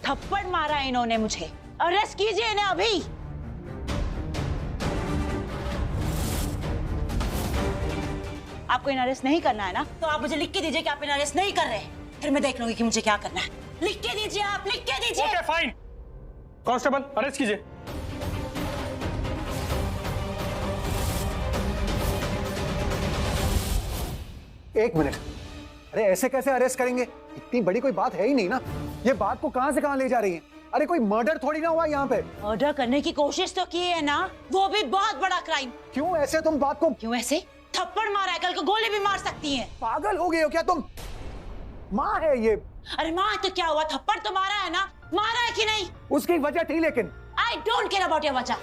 थप्पड़ मारा है इन्होंने मुझे। अरेस्ट कीजिए इन्हें अभी। आपको इन्हें अरेस्ट नहीं करना है ना, तो आप मुझे लिख के दीजिए कि आप इन्हें अरेस्ट नहीं कर रहे, फिर मैं देख लूंगी कि मुझे क्या करना है। लिख के दीजिए, आप लिख के दीजिए। ओके फाइन, कांस्टेबल अरेस्ट कीजिए। एक मिनट, अरे ऐसे कैसे अरेस्ट करेंगे? इतनी बड़ी कोई बात है ही नहीं ना। ये बात को कहां से कहां ले जा रही हैं? अरे कोई मर्डर थोड़ी ना हुआ यहाँ पे। मर्डर करने की कोशिश तो की है ना, वो भी बहुत बड़ा क्राइम। क्यों ऐसे तुम बात को? क्यों ऐसे? थप्पड़ मारा है, कल को गोली भी मार सकती हैं। पागल हो गए हो क्या तुम? माँ है ये। अरे माँ तो क्या हुआ, थप्पड़ तो मारा है ना, मारा है कि नहीं? उसकी वजह थी लेकिन। I don't care about your वजह।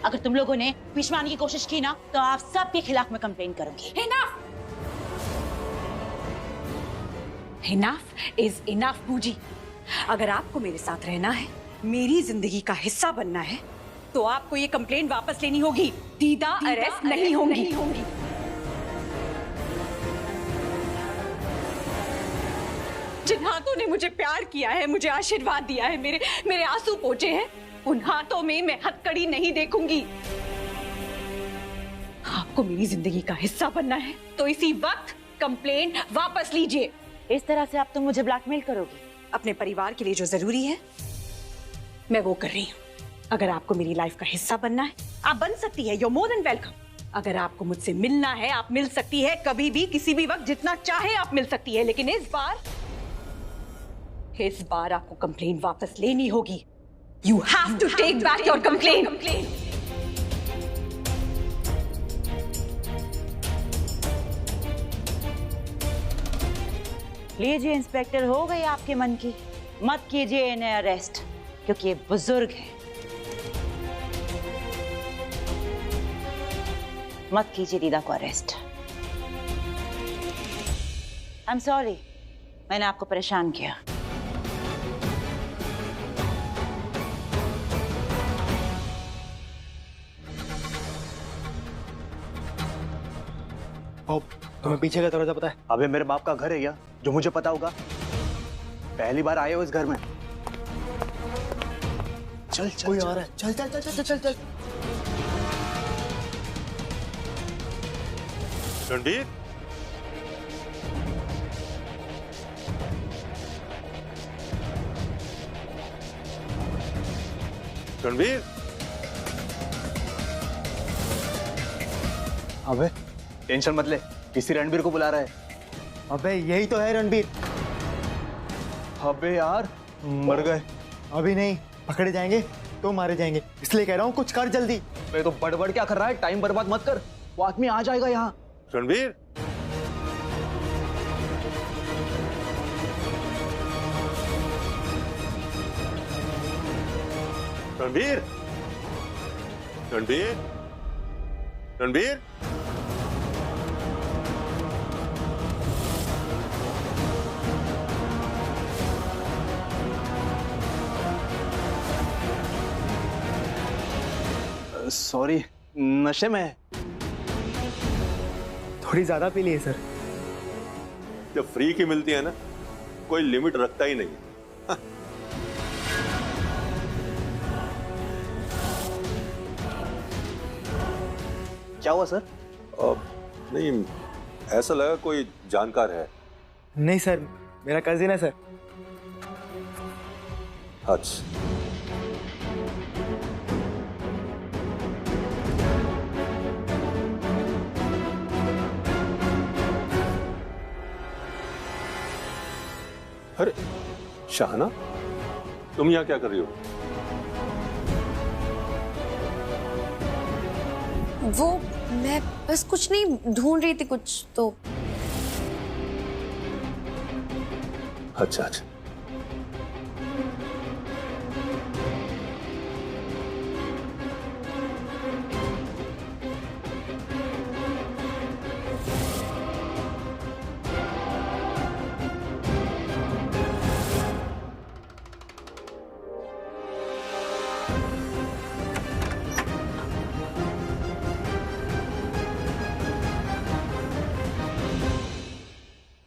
अगर तुम लोगों ने बीच में आने की कोशिश की ना, तो आप सबके खिलाफ मैं कंप्लेन करूंगी। इनफ इज इनफ बूजी। अगर आपको मेरे साथ रहना है, मेरी जिंदगी का हिस्सा बनना है, तो आपको ये कंप्लेंट वापस लेनी होगी। दीदा अरेस्ट नहीं होंगी। जिन हाथों ने मुझे प्यार किया है, मुझे आशीर्वाद दिया है, मेरे आंसू पोंछे हैं, उन हाथों में मैं हथकड़ी नहीं देखूंगी। आपको मेरी जिंदगी का हिस्सा बनना है, तो इसी वक्त कंप्लेंट वापस लीजिए। इस तरह से आप तो मुझे ब्लैकमेल करोगी? अपने परिवार के लिए जो जरूरी है, मैं वो कर रही हूँ। अगर आपको मेरी लाइफ का हिस्सा बनना है, आप बन सकती है। you're more than welcome। अगर आपको मुझसे मिलना है, आप मिल सकती है, कभी भी किसी भी वक्त जितना चाहे आप मिल सकती है। लेकिन इस बार आपको कंप्लेंट वापस लेनी होगी। You have to take back your complaint। लीजिए इंस्पेक्टर, हो गई आपके मन की। मत कीजिए इन्हें अरेस्ट, क्योंकि ये बुजुर्ग हैं। मत कीजिए दीदा को अरेस्ट। आई एम सॉरी, मैंने आपको परेशान किया। तुम्हें पीछे का दरवाजा पता है? अबे मेरे बाप का घर है क्या जो मुझे पता होगा? पहली बार आए हो इस घर में। चल चल कोई आ रहा है। चल चल चल चल चल चल। रणबीर, रणबीर, अबे टेंशन मत ले, किसी रणबीर को बुला रहा है। अबे यही तो है रणबीर। अबे यार मर गए। अभी नहीं, पकड़े जाएंगे तो मारे जाएंगे, इसलिए कह रहा हूँ कुछ कर जल्दी। मैं तो बड़बड़ क्या कर रहा है? टाइम बर्बाद मत कर, वो आदमी आ जाएगा यहाँ। रणबीर, रणबीर, रणबीर, रणबीर, सॉरी, नशे में है। थोड़ी ज्यादा पी लिए सर। जब फ्री की मिलती है ना, कोई लिमिट रखता ही नहीं। क्या हुआ सर? नहीं, ऐसा लगा कोई जानकार है। नहीं सर, मेरा कजिन है सर। अच्छा, अरे शाहना, तुम यहाँ क्या कर रही हो? वो मैं बस कुछ नहीं ढूंढ रही थी कुछ तो। अच्छा अच्छा,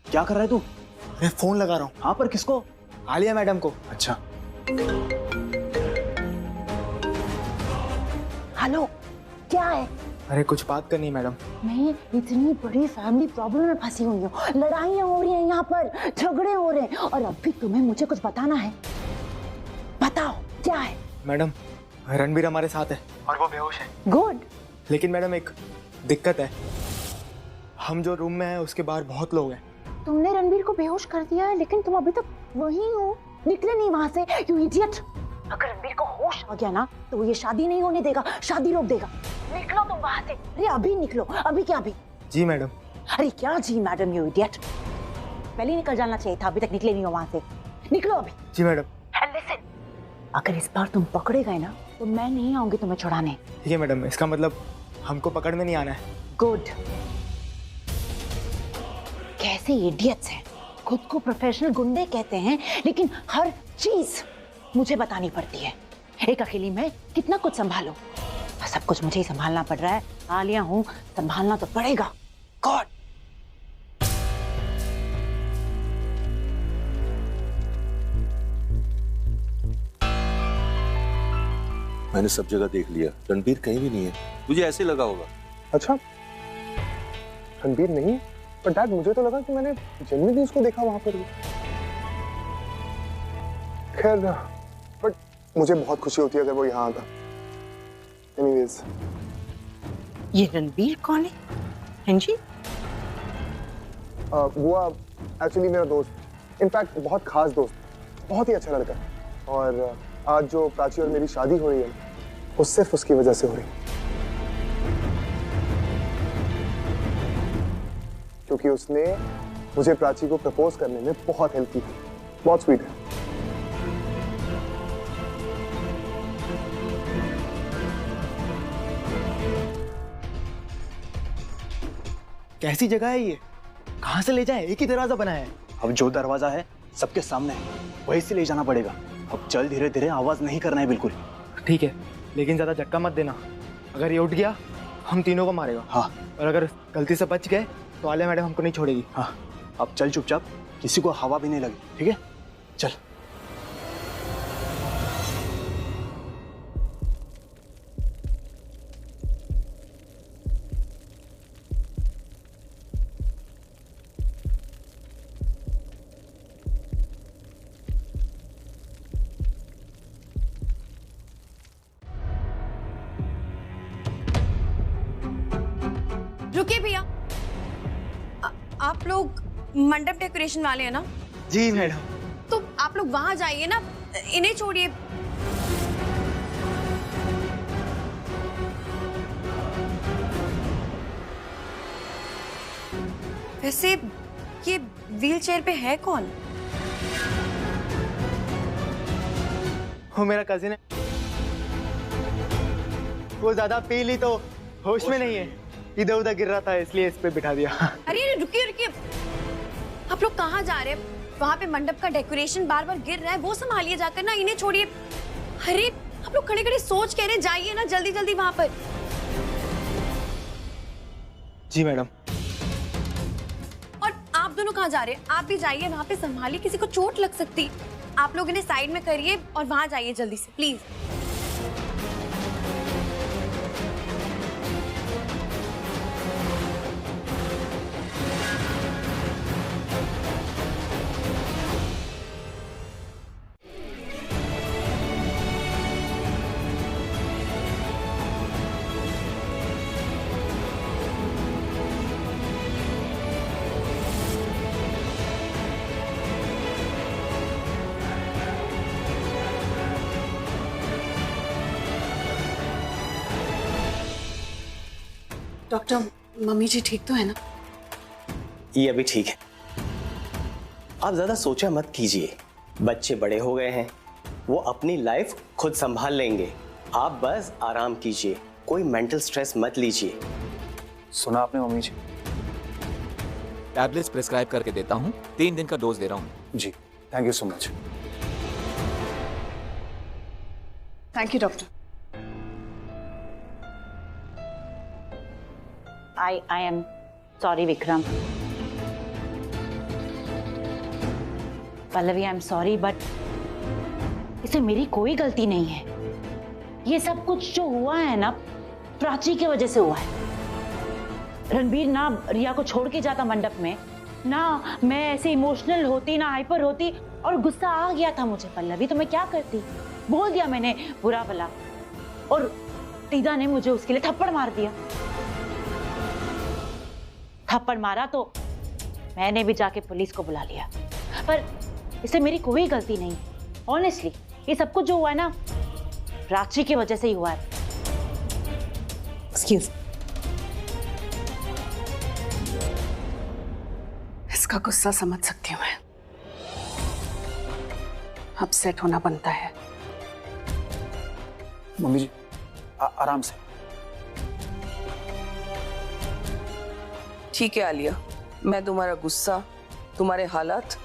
क्या कर रहा है तू? मैं फोन लगा रहा हूँ। हाँ, पर किसको? आलिया मैडम को। अच्छा। हेलो, क्या है? अरे कुछ बात करनी है मैडम। मैं इतनी बड़ी फैमिली प्रॉब्लम में फंसी हुई हूँ, लड़ाइयाँ हो रही हैं यहाँ पर, झगड़े हो रहे हैं, और अब भी तुम्हें मुझे कुछ बताना है। बताओ क्या है? मैडम, रणबीर हमारे साथ है और वो बेहोश है। गुड। लेकिन मैडम एक दिक्कत है, हम जो रूम में हैं उसके बाहर बहुत लोग हैं। तुमने रणबीर को बेहोश कर दिया है, लेकिन तुम अभी तक वहीं हो, निकले नहीं वहां से, यू इडियट। अगर रणबीर को होश आ गया ना तो वो ये शादी नहीं होने देगा, शादी रोक देगा। निकलो तुम वहां से। अरे अभी निकलो। अभी क्या अभी? जी मैडम। अरे क्या जी मैडम, यू इडियट। पहले निकल जाना चाहिए था, अभी तक निकले नहीं हो वहां से। निकलो अभी। जी मैडम। एंड लिसन, अगर इस बार तुम पकड़े गए ना तो मैं नहीं आऊंगी तुम्हें छुड़ाने। ठीक है मैडम, इसका मतलब हमको पकड़ में नहीं आना है। गुड। कैसे इडियट्स हैं, खुद को प्रोफेशनल गुंडे कहते हैं, लेकिन हर चीज मुझे बतानी पड़ती है। एक अकेली मैं कितना कुछ संभालूं, सब कुछ मुझे ही संभालना पड़ रहा है। आलिया हूं, संभालना तो पड़ेगा। गॉड। मैंने सब जगह देख लिया, रणबीर कहीं भी नहीं है। तुझे ऐसे लगा होगा। अच्छा, रणबीर नहीं? पर डैड, मुझे तो लगा कि मैंने जेन्युइनली उसको देखा वहां पर। खैर, बट मुझे बहुत खुशी होती है अगर वो यहाँ आता। एनीवेज, ये रणबीर कौन है? हैं जी? वो एक्चुअली मेरा दोस्त, इनफैक्ट बहुत खास दोस्त, बहुत ही अच्छा लड़का है। और आज जो प्राची और मेरी शादी हो रही है वो सिर्फ उसकी वजह से हो रही है, क्योंकि उसने मुझे प्राची को प्रपोज करने में बहुत हेल्प की थी। बहुत स्वीट है। कैसी जगह है ये? कहाँ से ले जाए? एक ही दरवाजा बना है। अब जो दरवाजा है सबके सामने है, वहीं से ले जाना पड़ेगा। अब चल, धीरे धीरे, आवाज नहीं करना है बिल्कुल। ठीक है, लेकिन ज्यादा झटका मत देना। अगर ये उठ गया हम तीनों को मारेगा। हाँ। और अगर गलती से बच गए तो आलिया मैडम हमको नहीं छोड़ेगी। हाँ, अब चल चुपचाप, किसी को हवा भी नहीं लगी, ठीक है? चल। रुकिए भैया, आप लोग मंडप डेकोरेशन वाले हैं ना? जी मैडम। तो आप लोग वहां जाइए ना, इन्हें छोड़िए। वैसे ये व्हील चेयर पे है कौन? वो मेरा कजिन है। वो ज्यादा पी ली तो होश में नहीं है, इधर उधर गिर रहा था, इसलिए इस पे बिठा दिया। अरे रुकिए रुकिए, आप लोग कहाँ जा रहे हैं? वहाँ पे मंडप का डेकोरेशन बार बार गिर रहा है, वो संभालिए जाकर ना, इन्हें छोड़िए। अरे आप लोग खड़े खड़े सोच कह रहे हैं, जाइए ना जल्दी जल्दी वहाँ पर। जी मैडम। और आप दोनों कहाँ जा रहे हैं? आप भी जाइए, वहाँ पे संभालिए, किसी को चोट लग सकती। आप लोग इन्हें साइड में करिए और वहाँ जाइए जल्दी से, प्लीज। डॉक्टर, मम्मी जी ठीक तो है ना? ये अभी ठीक है। आप ज्यादा सोचा मत कीजिए, बच्चे बड़े हो गए हैं, वो अपनी लाइफ खुद संभाल लेंगे। आप बस आराम कीजिए, कोई मेंटल स्ट्रेस मत लीजिए। सुना आपने मम्मी जी? टैबलेट्स प्रिस्क्राइब करके देता हूँ, 3 दिन का डोज दे रहा हूँ। जी, thank you so much. Thank you doctor. I am sorry, Vikram. Pallavi, I am sorry but इसमें मेरी कोई गलती नहीं है। ये सब कुछ जो हुआ है ना, प्राची की वजह से हुआ है। रणबीर ना रिया को छोड़ के जाता मंडप में, ना मैं ऐसे इमोशनल होती, ना हाइपर होती, और गुस्सा आ गया था मुझे पल्लवी, तो मैं क्या करती? बोल दिया मैंने बुरा भला, और तीजा ने मुझे उसके लिए थप्पड़ मार दिया। थप्पड़ मारा तो मैंने भी जाके पुलिस को बुला लिया, पर इससे मेरी कोई गलती नहीं। ऑनेस्टली ये सब कुछ जो हुआ है ना, प्राची की वजह से ही हुआ है। एक्सक्यूज, इसका गुस्सा समझ सकती हूँ मैं। अपसेट होना बनता है। मम्मी जी आराम से। ठीक है आलिया, मैं तुम्हारा गुस्सा, तुम्हारे हालात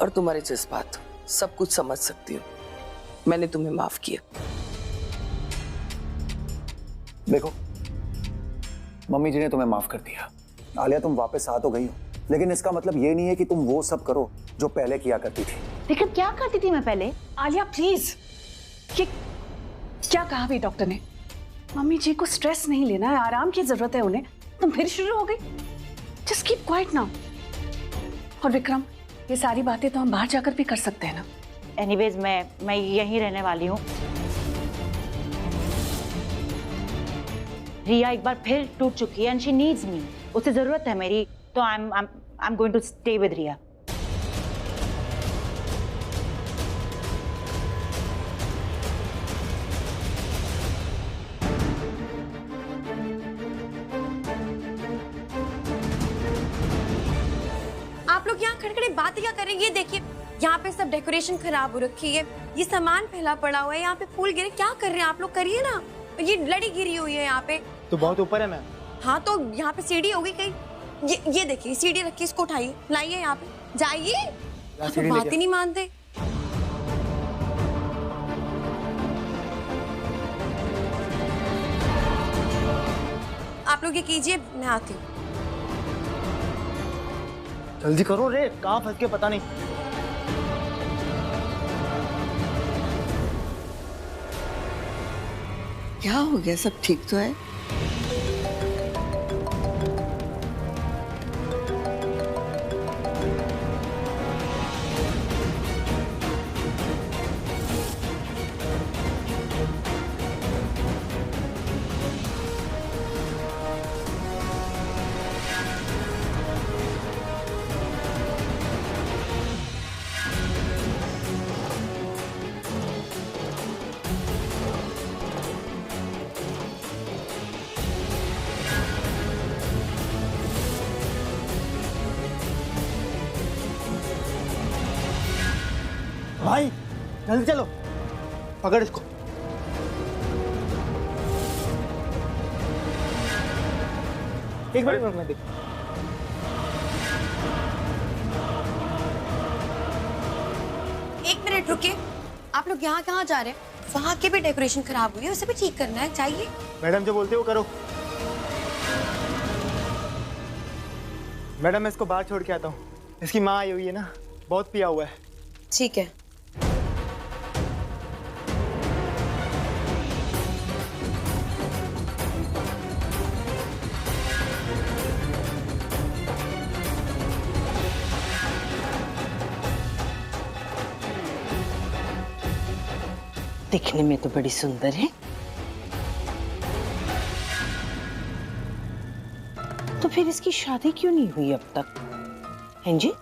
और तुम्हारे जज्बात सब कुछ समझ सकती हूँ। मैंने तुम्हें माफ किया। देखो, मम्मी जी ने तुम्हें माफ कर दिया। आलिया, तुम वापस आ तो गई हो, लेकिन इसका मतलब ये नहीं है कि तुम वो सब करो जो पहले किया करती थी। लेकिन क्या करती थी मैं पहले? आलिया प्लीज, ये क्या कहा भी डॉक्टर ने? मम्मी जी को स्ट्रेस नहीं लेना है, आराम की जरूरत है उन्हें। तुम फिर शुरू हो गई। Just keep quiet now. और विक्रम, ये सारी बातें तो हम बाहर जाकर भी कर सकते हैं ना। एनीवेज मैं यहीं रहने वाली हूँ। रिया एक बार फिर टूट चुकी है एंड शी नीड्स मी। उसे जरूरत है मेरी, तो I am going to stay with Riya. आप लोग यहाँ खड़े खड़े बात क्या कर रहे हैं? ये देखिए, यहाँ पे सब डेकोरेशन खराब हो रखी है, ये सामान फैला पड़ा हुआ है, यहाँ पे फूल गिरे। क्या कर रहे हैं आप लोग? करिए ना। ये लड़ी गिरी हुई है यहाँ पे। तो बहुत ऊपर है मैम। हाँ, तो यहाँ पे सीढ़ी होगी कहीं। ये देखिए, सीढ़ी रखी, इसको उठाइए, लाइए यहाँ पे, जाइए। आप तो बात ही नहीं मानते। आप लोग ये कीजिए, मैं आती हूँ। जल्दी करो रे, कहाँ फंस के पता नहीं। क्या हो गया? सब ठीक तो है? भाई जल्दी चलो, पकड़ इसको। एक मिनट में देख। एक मिनट रुकिए, आप लोग यहाँ कहाँ जा रहे हैं? वहाँ की भी डेकोरेशन खराब हुई है, उसे भी ठीक करना है, चाहिए। मैडम जो बोलते हो करो। मैडम मैं इसको बाहर छोड़ के आता हूँ, इसकी माँ आई हुई है ना, बहुत पिया हुआ है। ठीक है। दिखने में तो बड़ी सुंदर है, तो फिर इसकी शादी क्यों नहीं हुई अब तक? हैं जी?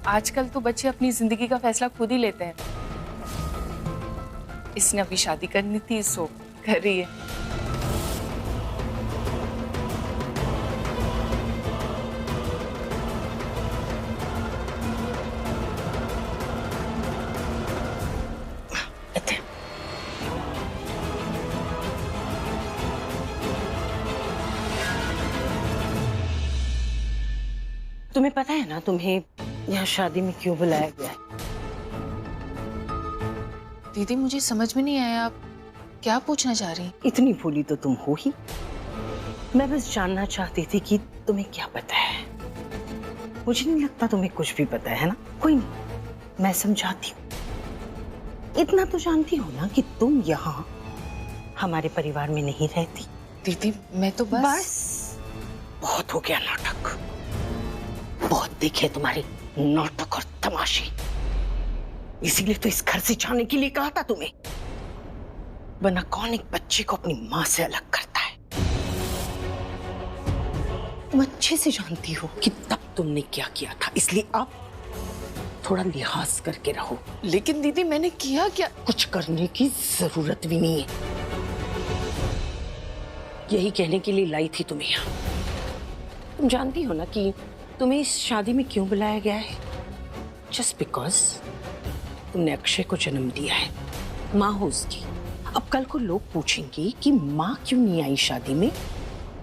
आजकल तो बच्चे अपनी जिंदगी का फैसला खुद ही लेते हैं। इसने अभी शादी करनी थी, सो कर रही है। तुम्हें पता है ना तुम्हें यहाँ शादी में क्यों बुलाया गया है? दीदी मुझे समझ में नहीं आया, आप क्या पूछना चाह रही? इतनी भोली तो तुम हो ही। मैं बस जानना चाहती थी कि तुम्हें क्या पता है। मुझे नहीं लगता तुम्हें कुछ भी पता है ना। कोई नहीं, मैं समझाती हूँ। इतना तो जानती हो ना कि तुम यहाँ हमारे परिवार में नहीं रहती। दीदी मैं तो बस बहुत हो गया नाटक, बहुत देखे तुम्हारे नाटक और तमाशे। इसीलिए तो इस घर से जाने के लिए कहा था तुम्हें, वरना कौन एक बच्चे को अपनी माँ से अलग करता है। तुम अच्छे से जानती हो कि तब तुमने क्या किया था, इसलिए अब थोड़ा लिहाज करके रहो। लेकिन दीदी मैंने किया क्या? कुछ करने की जरूरत भी नहीं है। यही कहने के लिए लाई थी तुम्हें यहाँ। तुम जानती हो ना कि तुम्हें इस शादी में क्यों बुलाया गया है? जस्ट बिकॉज तुमने अक्षय को जन्म दिया है, माँ हो उसकी। अब कल को लोग पूछेंगे कि माँ क्यों नहीं आई शादी में,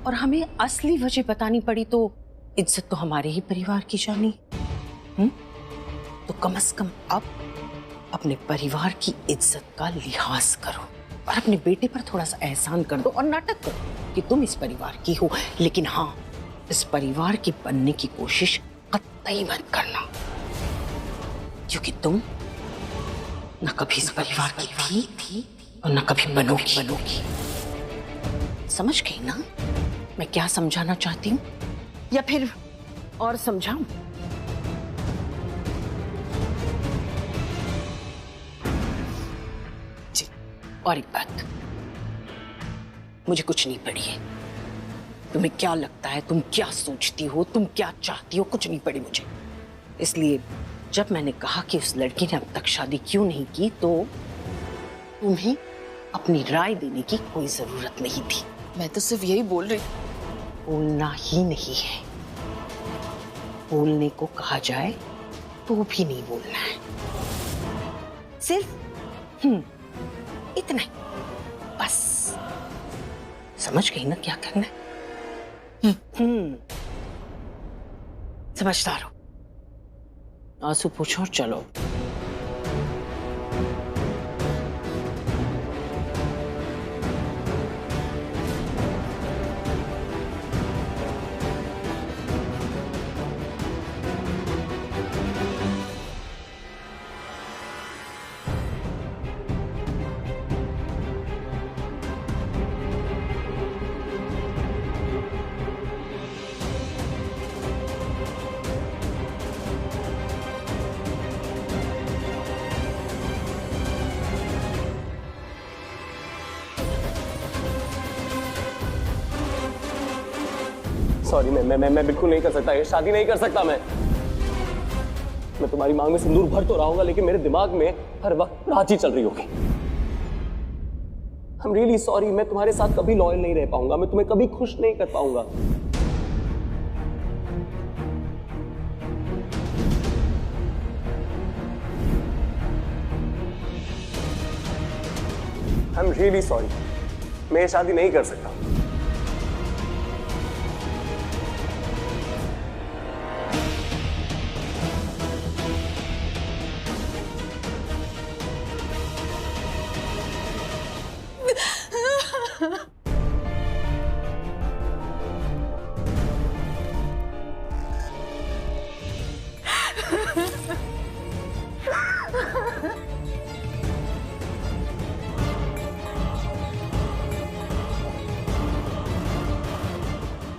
और हमें असली वजह बतानी पड़ी तो इज्जत तो हमारे ही परिवार की जानी। तो कम से कम अब अपने परिवार की इज्जत का लिहाज करो और अपने बेटे पर थोड़ा सा एहसान कर दो और नाटक करो कि तुम इस परिवार की हो। लेकिन हाँ, इस परिवार की बनने की कोशिश कतई मत करना, क्योंकि तुम न कभी इस परिवार की थी और न कभी बनोगी। समझ गई ना मैं क्या समझाना चाहती हूँ, या फिर और समझाऊं? जी, और एक बात, मुझे कुछ नहीं पड़ी है। तुम्हें क्या लगता है, तुम क्या सोचती हो, तुम क्या चाहती हो, कुछ नहीं पड़ी मुझे। इसलिए जब मैंने कहा कि उस लड़की ने अब तक शादी क्यों नहीं की, तो तुम्हें अपनी राय देने की कोई जरूरत नहीं थी। मैं तो सिर्फ यही बोल रही। बोलना ही नहीं है, बोलने को कहा जाए तो भी नहीं बोलना है। सिर्फ इतना ही, बस। समझ गई ना क्या करना है? समझदार हो। आंसू पूछो और चलो। सॉरी, मैं बिल्कुल नहीं कर सकता, ये शादी नहीं कर सकता। मैं तुम्हारी मांग में सिंदूर भर तो रहा हूंगा, लेकिन मेरे दिमाग में हर वक्त प्राची चल रही होगी। I'm really sorry, मैं तुम्हारे साथ कभी लॉयल नहीं रह पाऊंगा, मैं तुम्हें कभी खुश नहीं कर पाऊंगा। I'm really sorry, मैं ये शादी नहीं कर सकता।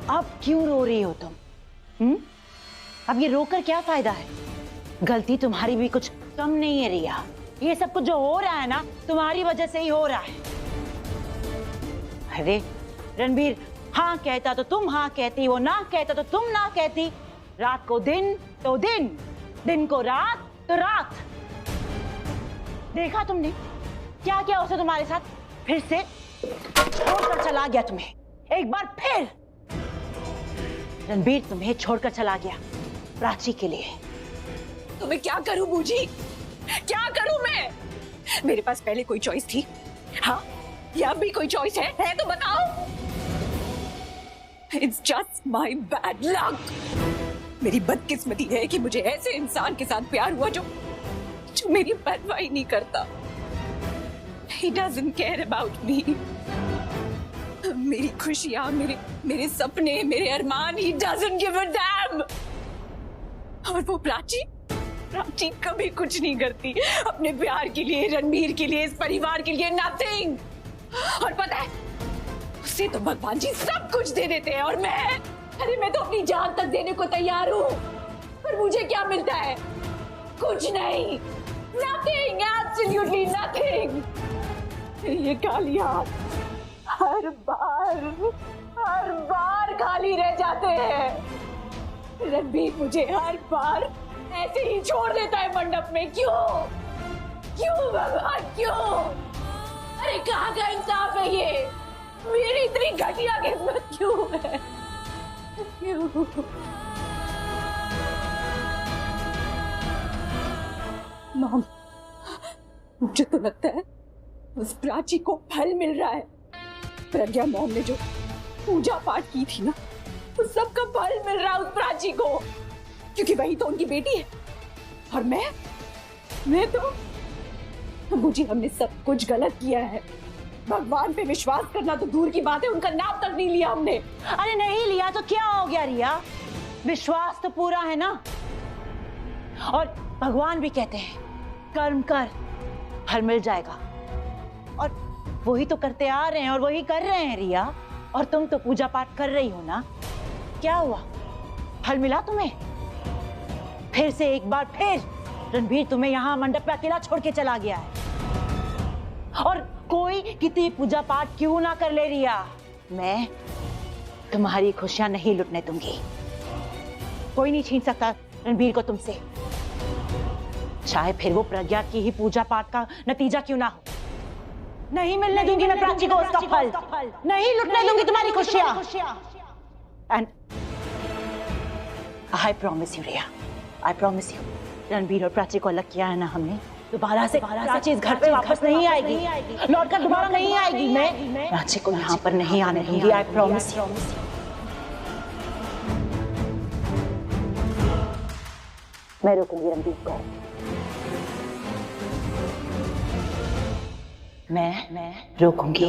अब क्यों रो रही हो तुम? अब ये रोकर क्या फायदा है? गलती तुम्हारी भी कुछ कम नहीं है रिया। ये सब कुछ जो हो रहा है ना, तुम्हारी वजह से ही हो रहा है। अरे रणबीर हाँ कहता तो तुम हाँ कहती, वो ना कहता तो तुम ना कहती। रात को दिन तो दिन, दिन को रात तो रात। देखा तुमने क्या क्या उसे तुम्हारे साथ? फिर से छोड़कर चला गया तुम्हें, एक बार फिर। रणबीर तुम्हें छोड़कर चला गया प्राची के लिए। तो मैं क्या करूं बूजी, क्या करूं मैं? मेरे पास पहले कोई चॉइस थी? हाँ, या अब भी कोई चॉइस है तो बताओ। It's just my bad luck. मेरी बदकिस्मती है कि मुझे ऐसे इंसान के साथ प्यार हुआ जो मेरी परवाह ही नहीं करता। He doesn't care about me. मेरी खुशियां, मेरे सपने, मेरे अरमान, he doesn't give a damn. और वो प्राची प्राची कभी कुछ नहीं करती अपने प्यार के लिए, रणबीर के लिए, इस परिवार के लिए, नथिंग। और पता है उससे तो भगवान जी सब कुछ दे देते हैं, और मैं तो अपनी जान तक देने को तैयार हूँ, पर मुझे क्या मिलता है? कुछ नहीं, नथिंग, एब्सोल्युटली नथिंग। ये काली हाथ हर बार खाली रह जाते हैं। रणबीर मुझे हर बार ऐसे ही छोड़ देता है मंडप में। क्यों भगवान, क्यों? अरे कहाँ का इंसाफ है ये? मेरी इतनी घटिया किस्मत क्यों है? क्यों? मॉम, मुझे तो लगता है उस प्राची को फल मिल रहा है। प्रज्ञा मॉम ने जो पूजा पाठ की थी ना, उस सब का फल मिल रहा है उस प्राची को, क्योंकि वही तो उनकी बेटी है। और मैं तो मुझे हमने सब कुछ गलत किया है। भगवान पे विश्वास करना तो दूर की बात है, उनका नाम तक नहीं लिया हमने। अरे नहीं लिया तो क्या हो गया रिया, विश्वास तो पूरा है ना। और भगवान भी कहते हैं कर्म कर फल मिल जाएगा, और वही तो करते आ रहे हैं और वही कर रहे हैं रिया। और तुम तो पूजा पाठ कर रही हो ना, क्या हुआ? फल मिला तुम्हें? फिर से एक बार फिर रणबीर तुम्हें यहाँ मंडप पे अकेला छोड़ के चला गया है। और कोई कितनी पूजा पाठ क्यों ना कर ले रिया, मैं तुम्हारी खुशियां नहीं लुटने दूंगी। कोई नहीं छीन सकता रणबीर को तुमसे, चाहे फिर वो प्रज्ञा की ही पूजा पाठ का नतीजा क्यों ना हो। नहीं मिलने दूंगी मैं प्राची को उसका फल, नहीं लुटने दूंगी तुम्हारी खुशियां। And I promise you Riya, I promise you, Ranbir और प्राची को अलग किया है ना हमने, दोबारा से प्राची इस घर पे वापस नहीं आएगी, लौटकर दोबारा नहीं आएगी। मैं प्राची को यहाँ पर नहीं आने दूंगी, आई प्रॉमिस यू। मैं रोकूंगी रणबीर को, मैं रोकूंगी।